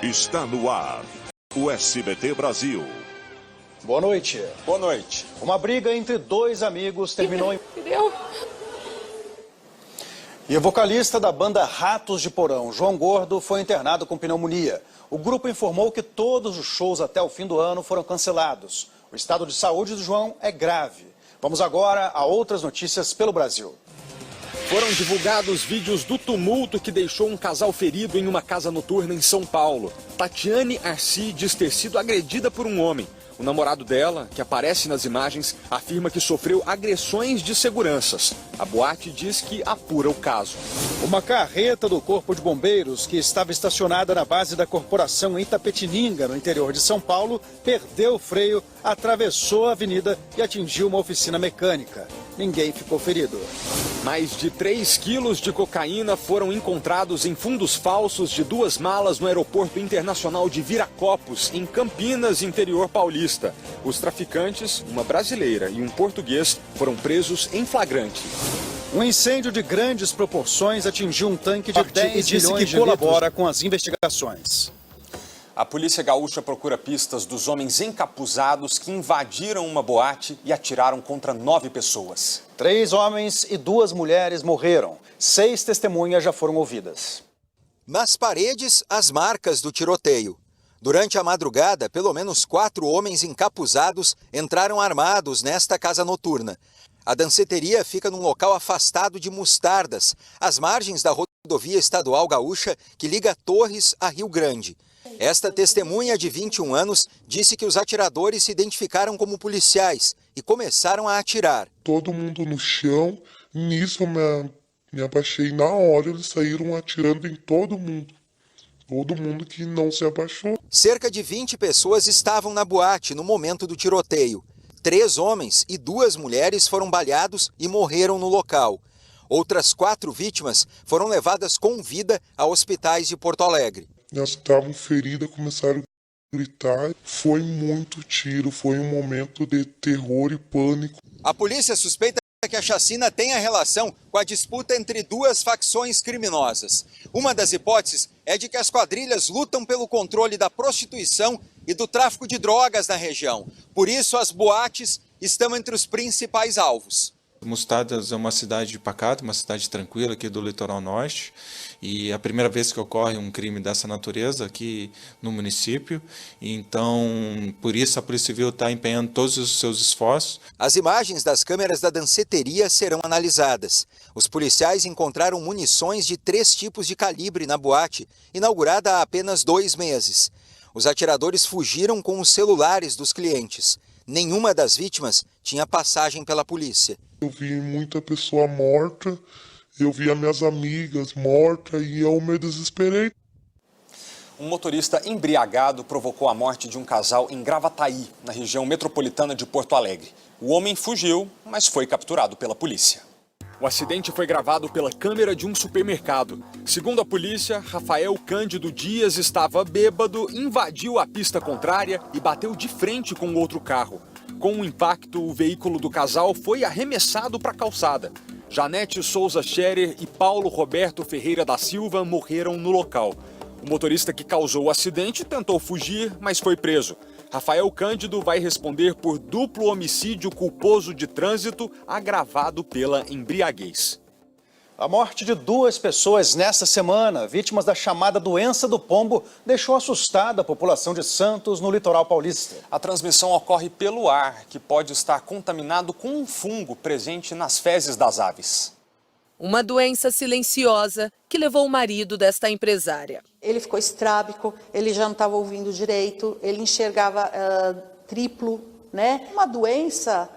Está no ar o SBT Brasil. Boa noite. Boa noite. Uma briga entre dois amigos terminou em... E o vocalista da banda Ratos de Porão, João Gordo, foi internado com pneumonia. O grupo informou que todos os shows até o fim do ano foram cancelados. O estado de saúde do João é grave. Vamos agora a outras notícias pelo Brasil. Foram divulgados vídeos do tumulto que deixou um casal ferido em uma casa noturna em São Paulo. Tatiane Arci diz ter sido agredida por um homem. O namorado dela, que aparece nas imagens, afirma que sofreu agressões de seguranças. A boate diz que apura o caso. Uma carreta do Corpo de Bombeiros, que estava estacionada na base da corporação em Itapetininga, no interior de São Paulo, perdeu o freio, atravessou a avenida e atingiu uma oficina mecânica. Ninguém ficou ferido. Mais de 3 quilos de cocaína foram encontrados em fundos falsos de 2 malas no aeroporto internacional de Viracopos, em Campinas, interior paulista. Os traficantes, uma brasileira e um português, foram presos em flagrante. Um incêndio de grandes proporções atingiu um tanque de 10 milhões de colabora com as investigações. A polícia gaúcha procura pistas dos homens encapuzados que invadiram uma boate e atiraram contra 9 pessoas. 3 homens e 2 mulheres morreram. 6 testemunhas já foram ouvidas. Nas paredes, as marcas do tiroteio. Durante a madrugada, pelo menos 4 homens encapuzados entraram armados nesta casa noturna. A danceteria fica num local afastado de Mostardas, às margens da rodovia estadual gaúcha que liga Torres a Rio Grande. Esta testemunha de 21 anos disse que os atiradores se identificaram como policiais e começaram a atirar. Todo mundo no chão, nisso eu me abaixei na hora, eles saíram atirando em todo mundo. Todo mundo que não se abaixou. Cerca de 20 pessoas estavam na boate no momento do tiroteio. 3 homens e 2 mulheres foram baleados e morreram no local. Outras 4 vítimas foram levadas com vida a hospitais de Porto Alegre. Elas estavam feridas, começaram a gritar. Foi muito tiro, foi um momento de terror e pânico. A polícia suspeita que a chacina tenha relação com a disputa entre 2 facções criminosas. Uma das hipóteses é de que as quadrilhas lutam pelo controle da prostituição e do tráfico de drogas na região. Por isso, as boates estão entre os principais alvos. Mostardas é uma cidade pacata, uma cidade tranquila aqui do litoral norte, e é a primeira vez que ocorre um crime dessa natureza aqui no município, então por isso a Polícia Civil está empenhando todos os seus esforços. As imagens das câmeras da danceteria serão analisadas. Os policiais encontraram munições de 3 tipos de calibre na boate, inaugurada há apenas 2 meses. Os atiradores fugiram com os celulares dos clientes. Nenhuma das vítimas tinha passagem pela polícia. Eu vi muita pessoa morta, eu vi as minhas amigas mortas e eu me desesperei. Um motorista embriagado provocou a morte de um casal em Gravataí, na região metropolitana de Porto Alegre. O homem fugiu, mas foi capturado pela polícia. O acidente foi gravado pela câmera de um supermercado. Segundo a polícia, Rafael Cândido Dias estava bêbado, invadiu a pista contrária e bateu de frente com outro carro. Com o impacto, o veículo do casal foi arremessado para a calçada. Janete Souza Scherer e Paulo Roberto Ferreira da Silva morreram no local. O motorista que causou o acidente tentou fugir, mas foi preso. Rafael Cândido vai responder por duplo homicídio culposo de trânsito agravado pela embriaguez. A morte de 2 pessoas nesta semana, vítimas da chamada doença do pombo, deixou assustada a população de Santos, no litoral paulista. A transmissão ocorre pelo ar, que pode estar contaminado com um fungo presente nas fezes das aves. Uma doença silenciosa que levou o marido desta empresária. Ele ficou estrábico, ele já não estava ouvindo direito, ele enxergava triplo, né? Uma doença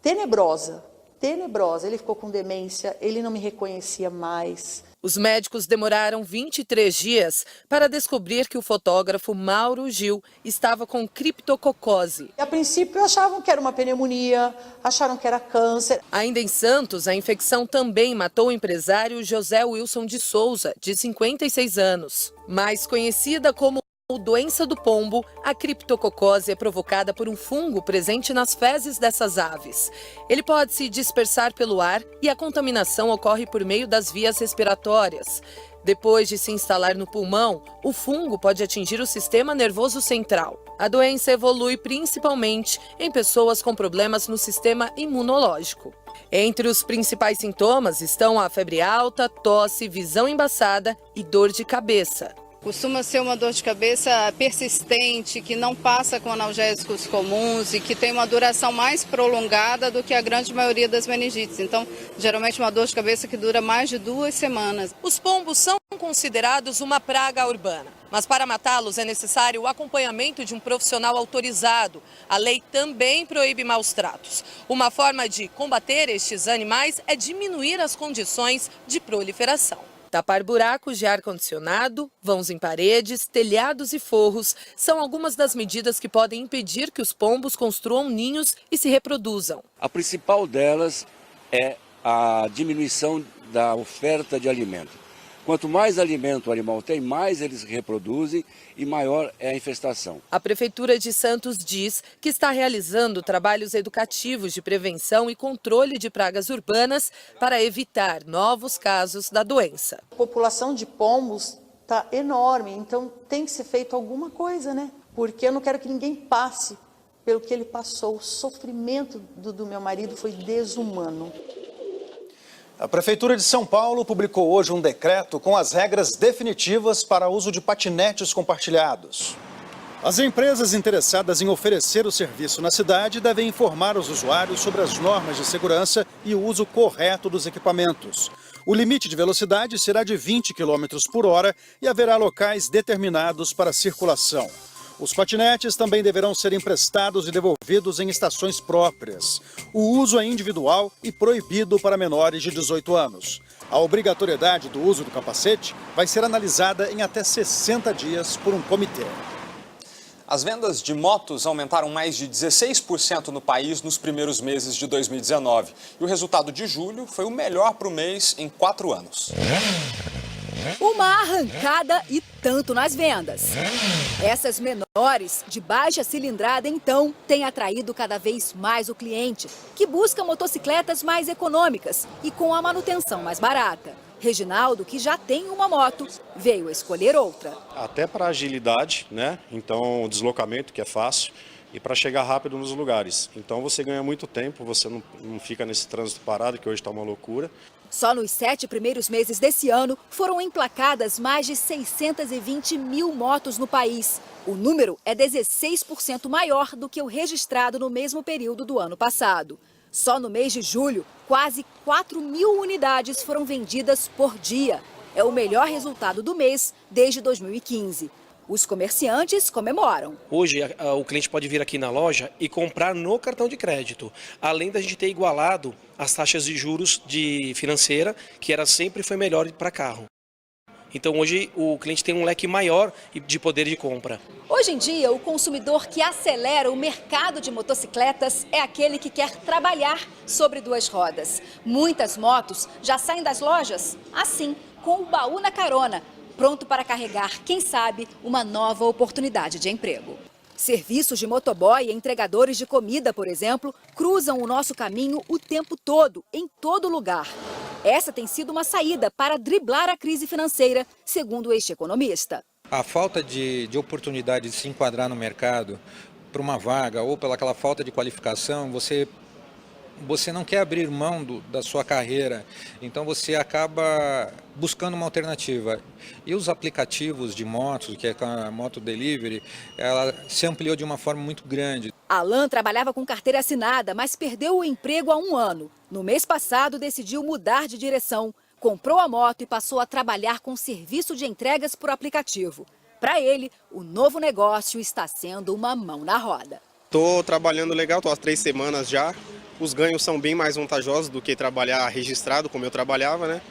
tenebrosa. Ele ficou com demência, ele não me reconhecia mais. Os médicos demoraram 23 dias para descobrir que o fotógrafo Mauro Gil estava com criptococose. A princípio achavam que era uma pneumonia, acharam que era câncer. Ainda em Santos, a infecção também matou o empresário José Wilson de Souza, de 56 anos. Mais conhecida como doença do pombo, a criptococose é provocada por um fungo presente nas fezes dessas aves. Ele pode se dispersar pelo ar e a contaminação ocorre por meio das vias respiratórias. Depois de se instalar no pulmão, o fungo pode atingir o sistema nervoso central. A doença evolui principalmente em pessoas com problemas no sistema imunológico. Entre os principais sintomas estão a febre alta, tosse, visão embaçada e dor de cabeça. Costuma ser uma dor de cabeça persistente, que não passa com analgésicos comuns e que tem uma duração mais prolongada do que a grande maioria das meningites. Então, geralmente uma dor de cabeça que dura mais de 2 semanas. Os pombos são considerados uma praga urbana, mas para matá-los é necessário o acompanhamento de um profissional autorizado. A lei também proíbe maus tratos. Uma forma de combater estes animais é diminuir as condições de proliferação. Tapar buracos de ar-condicionado, vãos em paredes, telhados e forros são algumas das medidas que podem impedir que os pombos construam ninhos e se reproduzam. A principal delas é a diminuição da oferta de alimento. Quanto mais alimento o animal tem, mais eles reproduzem e maior é a infestação. A Prefeitura de Santos diz que está realizando trabalhos educativos de prevenção e controle de pragas urbanas para evitar novos casos da doença. A população de pombos está enorme, então tem que ser feito alguma coisa, né? Porque eu não quero que ninguém passe pelo que ele passou. O sofrimento do meu marido foi desumano. A Prefeitura de São Paulo publicou hoje um decreto com as regras definitivas para uso de patinetes compartilhados. As empresas interessadas em oferecer o serviço na cidade devem informar os usuários sobre as normas de segurança e o uso correto dos equipamentos. O limite de velocidade será de 20 km por hora e haverá locais determinados para circulação. Os patinetes também deverão ser emprestados e devolvidos em estações próprias. O uso é individual e proibido para menores de 18 anos. A obrigatoriedade do uso do capacete vai ser analisada em até 60 dias por um comitê. As vendas de motos aumentaram mais de 16% no país nos primeiros meses de 2019. E o resultado de julho foi o melhor para o mês em 4 anos. Uma arrancada e tanto nas vendas. Essas menores, de baixa cilindrada, então, têm atraído cada vez mais o cliente, que busca motocicletas mais econômicas e com a manutenção mais barata. Reginaldo, que já tem uma moto, veio escolher outra. Até para agilidade, né? Então, o deslocamento, que é fácil, e para chegar rápido nos lugares. Então, você ganha muito tempo, você não fica nesse trânsito parado, que hoje está uma loucura. Só nos 7 primeiros meses desse ano, foram emplacadas mais de 620 mil motos no país. O número é 16% maior do que o registrado no mesmo período do ano passado. Só no mês de julho, quase 4 mil unidades foram vendidas por dia. É o melhor resultado do mês desde 2015. Os comerciantes comemoram. Hoje, o cliente pode vir aqui na loja e comprar no cartão de crédito, além da gente ter igualado as taxas de juros de financeira, que sempre foi melhor para carro. Então, hoje, o cliente tem um leque maior de poder de compra. Hoje em dia, o consumidor que acelera o mercado de motocicletas é aquele que quer trabalhar sobre 2 rodas. Muitas motos já saem das lojas assim, com o baú na carona, pronto para carregar, quem sabe, uma nova oportunidade de emprego. Serviços de motoboy e entregadores de comida, por exemplo, cruzam o nosso caminho o tempo todo, em todo lugar. Essa tem sido uma saída para driblar a crise financeira, segundo este economista. A falta de oportunidade de se enquadrar no mercado para uma vaga ou pela aquela falta de qualificação, você não quer abrir mão da sua carreira, então você acaba buscando uma alternativa. E os aplicativos de motos, que é a Moto Delivery, ela se ampliou de uma forma muito grande. Alan trabalhava com carteira assinada, mas perdeu o emprego há 1 ano. No mês passado, decidiu mudar de direção, comprou a moto e passou a trabalhar com serviço de entregas por aplicativo. Para ele, o novo negócio está sendo uma mão na roda. Estou trabalhando legal, estou há 3 semanas já. Os ganhos são bem mais vantajosos do que trabalhar registrado, como eu trabalhava, né?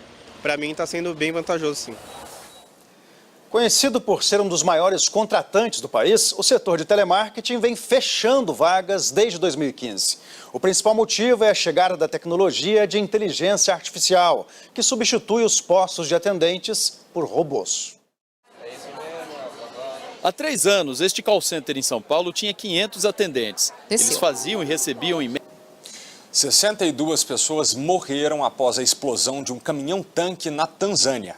Para mim está sendo bem vantajoso, sim. Conhecido por ser um dos maiores contratantes do país, o setor de telemarketing vem fechando vagas desde 2015. O principal motivo é a chegada da tecnologia de inteligência artificial, que substitui os postos de atendentes por robôs. Há 3 anos, este call center em São Paulo tinha 500 atendentes. Eles faziam e recebiam em média 62 pessoas morreram após a explosão de um caminhão-tanque na Tanzânia.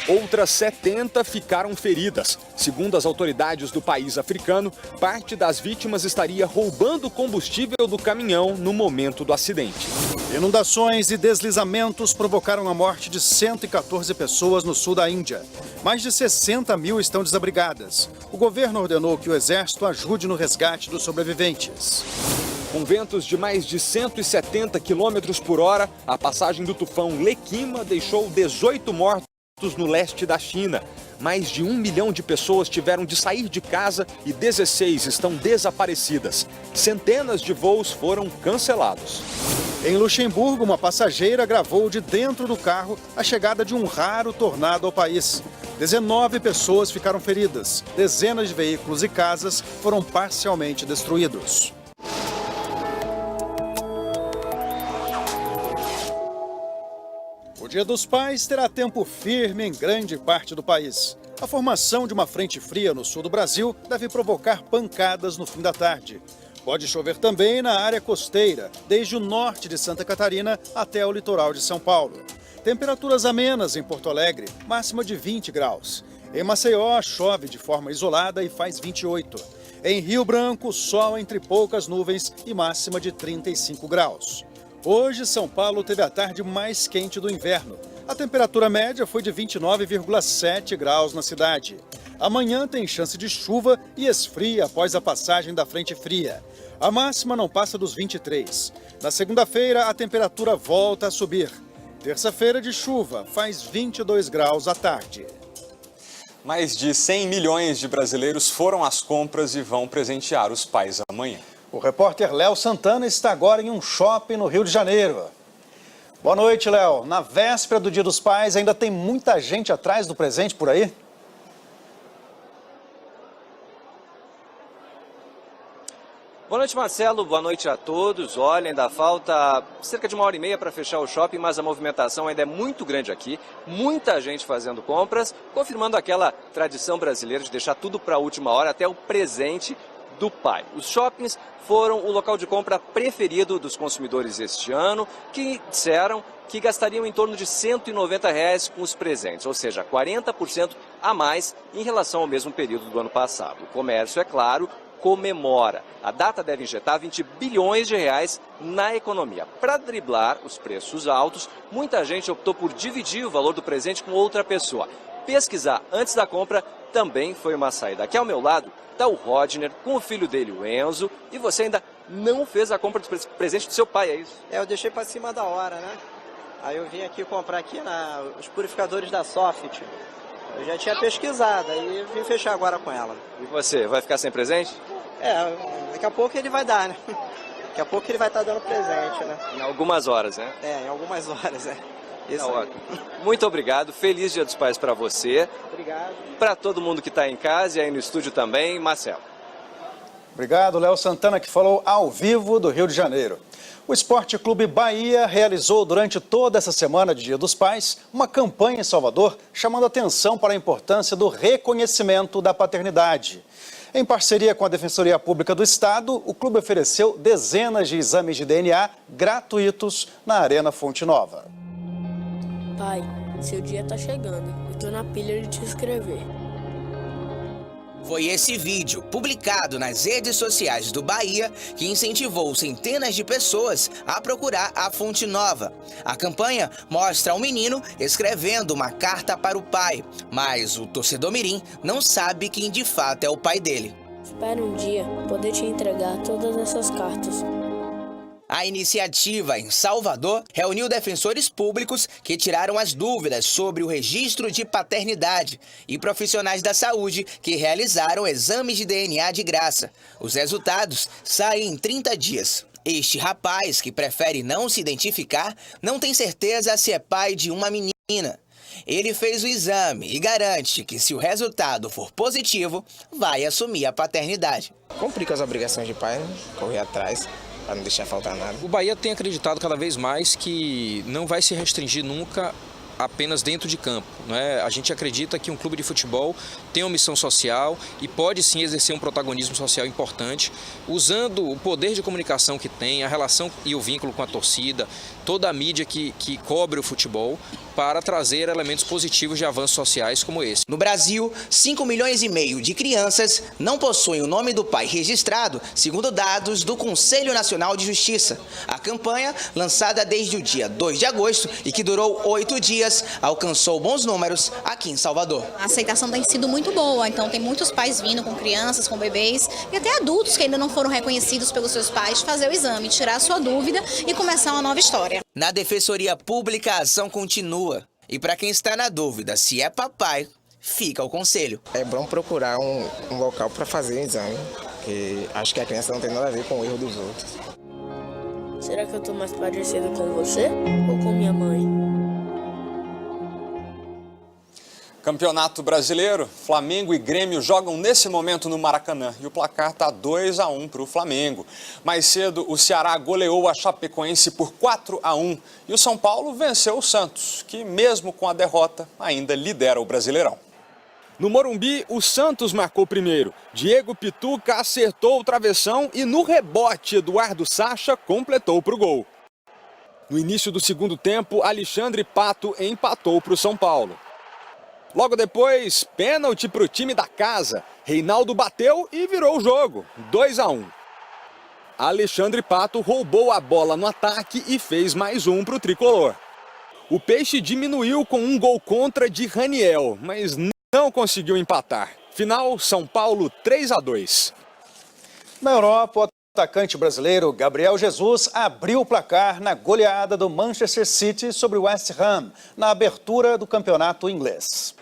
Outras 70 ficaram feridas. Segundo as autoridades do país africano, parte das vítimas estaria roubando combustível do caminhão no momento do acidente. Inundações e deslizamentos provocaram a morte de 114 pessoas no sul da Índia. Mais de 60 mil estão desabrigadas. O governo ordenou que o exército ajude no resgate dos sobreviventes. Com ventos de mais de 170 km por hora, a passagem do tufão Lekima deixou 18 mortos no leste da China. Mais de 1 milhão de pessoas tiveram de sair de casa e 16 estão desaparecidas. Centenas de voos foram cancelados. Em Luxemburgo, uma passageira gravou de dentro do carro a chegada de um raro tornado ao país. 19 pessoas ficaram feridas. Dezenas de veículos e casas foram parcialmente destruídos. O Dia dos Pais terá tempo firme em grande parte do país. A formação de uma frente fria no sul do Brasil deve provocar pancadas no fim da tarde. Pode chover também na área costeira, desde o norte de Santa Catarina até o litoral de São Paulo. Temperaturas amenas em Porto Alegre, máxima de 20 graus. Em Maceió, chove de forma isolada e faz 28. Em Rio Branco, sol entre poucas nuvens e máxima de 35 graus. Hoje, São Paulo teve a tarde mais quente do inverno. A temperatura média foi de 29,7 graus na cidade. Amanhã tem chance de chuva e esfria após a passagem da frente fria. A máxima não passa dos 23. Na segunda-feira, a temperatura volta a subir. Terça-feira de chuva, faz 22 graus à tarde. Mais de 100 milhões de brasileiros foram às compras e vão presentear os pais amanhã. O repórter Léo Santana está agora em um shopping no Rio de Janeiro. Boa noite, Léo. Na véspera do Dia dos Pais, ainda tem muita gente atrás do presente por aí? Boa noite, Marcelo. Boa noite a todos. Olha, ainda falta cerca de 1h30 para fechar o shopping, mas a movimentação ainda é muito grande aqui. Muita gente fazendo compras, confirmando aquela tradição brasileira de deixar tudo para a última hora, até o presente do pai. Os shoppings foram o local de compra preferido dos consumidores este ano, que disseram que gastariam em torno de R$ 190 com os presentes, ou seja, 40% a mais em relação ao mesmo período do ano passado. O comércio, é claro, comemora. A data deve injetar 20 bilhões de reais na economia. Para driblar os preços altos, muita gente optou por dividir o valor do presente com outra pessoa. Pesquisar antes da compra também foi uma saída. Aqui ao meu lado está o Rodner com o filho dele, o Enzo, e você ainda não fez a compra do presente do seu pai, é isso? Eu deixei para cima da hora, né? Aí eu vim aqui comprar aqui os purificadores da Soft. Eu já tinha pesquisado, aí vim fechar agora com ela. E você, vai ficar sem presente? Daqui a pouco ele vai dar, né? Daqui a pouco ele vai estar dando presente, né? Em algumas horas, né? Em algumas horas, Tá ótimo. Muito obrigado, feliz Dia dos Pais para você. Obrigado. Para todo mundo que está em casa e aí no estúdio também, Marcelo. Obrigado, Léo Santana, que falou ao vivo do Rio de Janeiro. O Esporte Clube Bahia realizou durante toda essa semana de Dia dos Pais uma campanha em Salvador chamando atenção para a importância do reconhecimento da paternidade. Em parceria com a Defensoria Pública do Estado, o clube ofereceu dezenas de exames de DNA gratuitos na Arena Fonte Nova. Pai, seu dia tá chegando. Eu tô na pilha de te escrever. Foi esse vídeo, publicado nas redes sociais do Bahia, que incentivou centenas de pessoas a procurar a Fonte Nova. A campanha mostra um menino escrevendo uma carta para o pai, mas o torcedor mirim não sabe quem de fato é o pai dele. Espero um dia poder te entregar todas essas cartas. A iniciativa em Salvador reuniu defensores públicos que tiraram as dúvidas sobre o registro de paternidade e profissionais da saúde que realizaram exames de DNA de graça. Os resultados saem em 30 dias. Este rapaz, que prefere não se identificar, não tem certeza se é pai de uma menina. Ele fez o exame e garante que, se o resultado for positivo, vai assumir a paternidade. Cumprir com as obrigações de pai, né? Correr atrás, para não deixar faltar nada. O Bahia tem acreditado cada vez mais que não vai se restringir nunca apenas dentro de campo, não é? A gente acredita que um clube de futebol tem uma missão social e pode sim exercer um protagonismo social importante, usando o poder de comunicação que tem, a relação e o vínculo com a torcida, toda a mídia que cobre o futebol, para trazer elementos positivos de avanços sociais como esse. No Brasil, 5,5 milhões de crianças não possuem o nome do pai registrado, segundo dados do Conselho Nacional de Justiça. A campanha, lançada desde o dia 2 de agosto e que durou 8 dias, alcançou bons números aqui em Salvador. A aceitação tem sido muito boa, então tem muitos pais vindo com crianças, com bebês e até adultos que ainda não foram reconhecidos pelos seus pais fazer o exame, tirar a sua dúvida e começar uma nova história. Na Defensoria Pública, a ação continua. E para quem está na dúvida se é papai, fica o conselho. É bom procurar um local para fazer o exame, porque acho que a criança não tem nada a ver com o erro dos outros. Será que eu tô mais parecido com você ou com minha mãe? Campeonato Brasileiro, Flamengo e Grêmio jogam nesse momento no Maracanã e o placar está 2-1 para o Flamengo. Mais cedo, o Ceará goleou a Chapecoense por 4-1 e o São Paulo venceu o Santos, que mesmo com a derrota ainda lidera o Brasileirão. No Morumbi, o Santos marcou primeiro. Diego Pituca acertou o travessão e no rebote, Eduardo Sacha completou para o gol. No início do segundo tempo, Alexandre Pato empatou para o São Paulo. Logo depois, pênalti para o time da casa. Reinaldo bateu e virou o jogo, 2-1. Alexandre Pato roubou a bola no ataque e fez mais um para o tricolor. O Peixe diminuiu com um gol contra de Raniel, mas não conseguiu empatar. Final, São Paulo 3-2. Na Europa, o atacante brasileiro Gabriel Jesus abriu o placar na goleada do Manchester City sobre o West Ham, na abertura do campeonato inglês.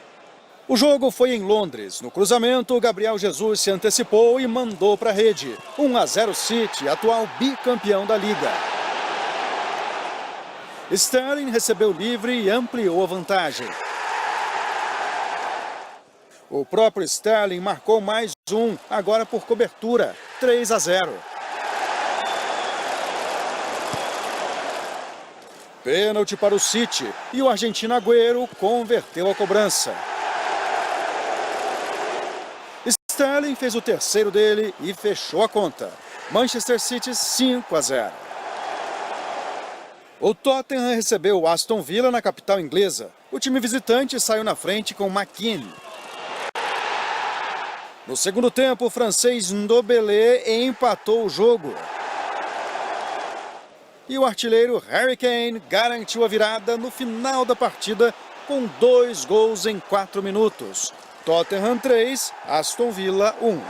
O jogo foi em Londres. No cruzamento, Gabriel Jesus se antecipou e mandou para a rede. 1-0 City, atual bicampeão da Liga. Sterling recebeu livre e ampliou a vantagem. O próprio Sterling marcou mais um, agora por cobertura, 3-0. Pênalti para o City e o argentino Agüero converteu a cobrança. Sterling fez o terceiro dele e fechou a conta. Manchester City 5-0. O Tottenham recebeu o Aston Villa na capital inglesa. O time visitante saiu na frente com McKennie. No segundo tempo, o francês Ndombele empatou o jogo. E o artilheiro Harry Kane garantiu a virada no final da partida com 2 gols em 4 minutos. Tottenham 3, Aston Villa 1.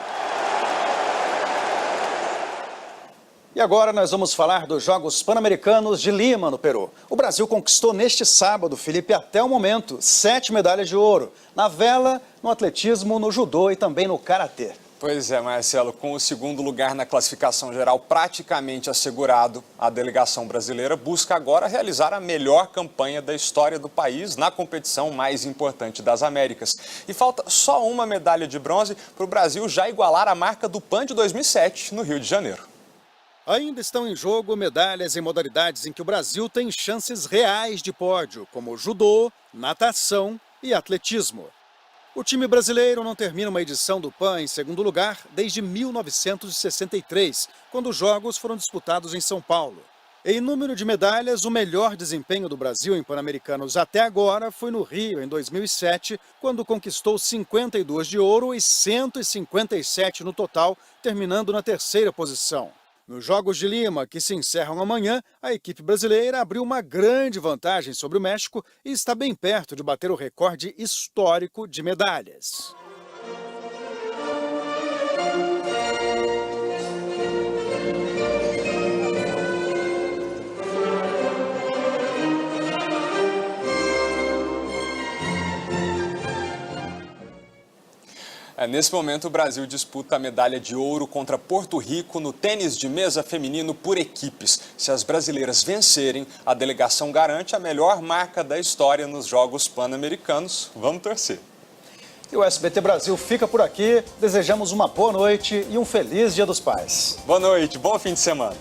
E agora nós vamos falar dos Jogos Pan-Americanos de Lima, no Peru. O Brasil conquistou neste sábado, Felipe, até o momento, 7 medalhas de ouro. Na vela, no atletismo, no judô e também no karatê. Pois é, Marcelo, com o segundo lugar na classificação geral praticamente assegurado, a delegação brasileira busca agora realizar a melhor campanha da história do país na competição mais importante das Américas. E falta só uma medalha de bronze para o Brasil já igualar a marca do PAN de 2007, no Rio de Janeiro. Ainda estão em jogo medalhas em modalidades em que o Brasil tem chances reais de pódio, como judô, natação e atletismo. O time brasileiro não termina uma edição do PAN em segundo lugar desde 1963, quando os Jogos foram disputados em São Paulo. Em número de medalhas, o melhor desempenho do Brasil em Pan-Americanos até agora foi no Rio, em 2007, quando conquistou 52 de ouro e 157 no total, terminando na terceira posição. Nos Jogos de Lima, que se encerram amanhã, a equipe brasileira abriu uma grande vantagem sobre o México e está bem perto de bater o recorde histórico de medalhas. Nesse momento, o Brasil disputa a medalha de ouro contra Porto Rico no tênis de mesa feminino por equipes. Se as brasileiras vencerem, a delegação garante a melhor marca da história nos Jogos Pan-Americanos. Vamos torcer. E o SBT Brasil fica por aqui. Desejamos uma boa noite e um feliz Dia dos Pais. Boa noite, bom fim de semana.